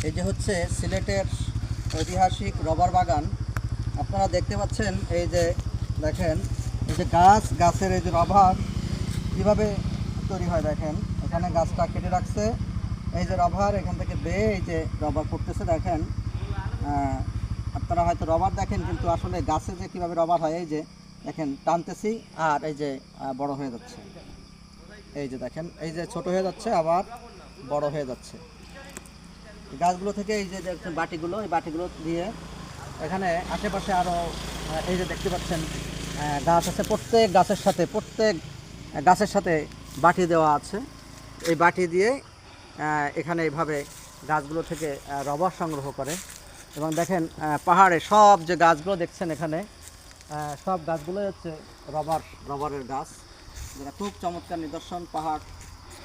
এই যে হচ্ছে সিলেটের ঐতিহাসিক রবার বাগান। আপনারা দেখতে পাচ্ছেন, এই যে দেখেন, এই যে গাছের এই যে রবার কীভাবে তৈরি হয় দেখেন। এখানে গাছটা কেটে রাখছে, এই যে রবার এখান থেকে বেয়ে এই যে রবার করতেছে দেখেন। আপনারা হয়তো রবার দেখেন, কিন্তু আসলে গাছে যে কীভাবে রবার হয় এই যে দেখেন, টানতেছি আর এই যে বড় হয়ে যাচ্ছে। এই যে দেখেন, এই যে ছোট হয়ে যাচ্ছে আবার বড় হয়ে যাচ্ছে গাছগুলো থেকে। এই যে দেখছেন বাটিগুলো, এই বাটিগুলো দিয়ে এখানে আশেপাশে আরও এই যে দেখতে পাচ্ছেন গাছ আছে। প্রত্যেক গাছের সাথে বাটি দেওয়া আছে। এই বাটি দিয়ে এখানে এইভাবে গাছগুলো থেকে রবার সংগ্রহ করে। এবং দেখেন পাহাড়ে সব যে গাছগুলো দেখছেন এখানে, সব গাছগুলোই হচ্ছে রবারের গাছ, যেটা খুব চমৎকার নিদর্শন। পাহাড়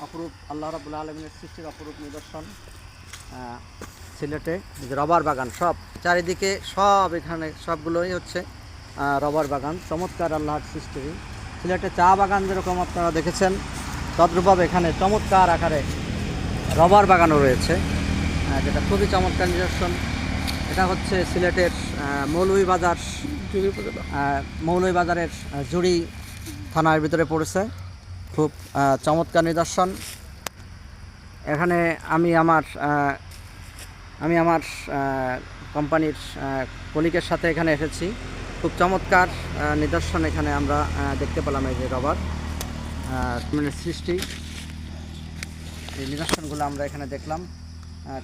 অপরূপ, আল্লাহ রাব্বুল আলামিনের সৃষ্টির অপরূপ নিদর্শন। সিলেটে যে রবার বাগান, সব চারিদিকে সব এখানে সবগুলোই হচ্ছে রবার বাগান, চমৎকার আল্লাহর সৃষ্টি। সিলেটে চা বাগান যেরকম আপনারা দেখেছেন, তদ্রূপভাবে এখানে চমৎকার আকারে রবার বাগানও রয়েছে, যেটা খুবই চমৎকার নিদর্শন। এটা হচ্ছে সিলেটের মৌলভীবাজারের জুড়ি থানার ভিতরে পড়েছে। খুব চমৎকার নিদর্শন। এখানে আমি আমার কোম্পানির কলিগের সাথে এখানে এসেছি। খুব চমৎকার নিদর্শন এখানে আমরা দেখতে পেলাম। এই যে রবার সৃষ্টি, এই নিদর্শনগুলো আমরা এখানে দেখলাম।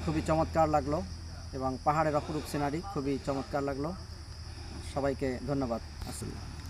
খুবই চমৎকার লাগলো এবং পাহাড়ের অপরূপ সিনারি খুবই চমৎকার লাগলো। সবাইকে ধন্যবাদ। আসসালাম।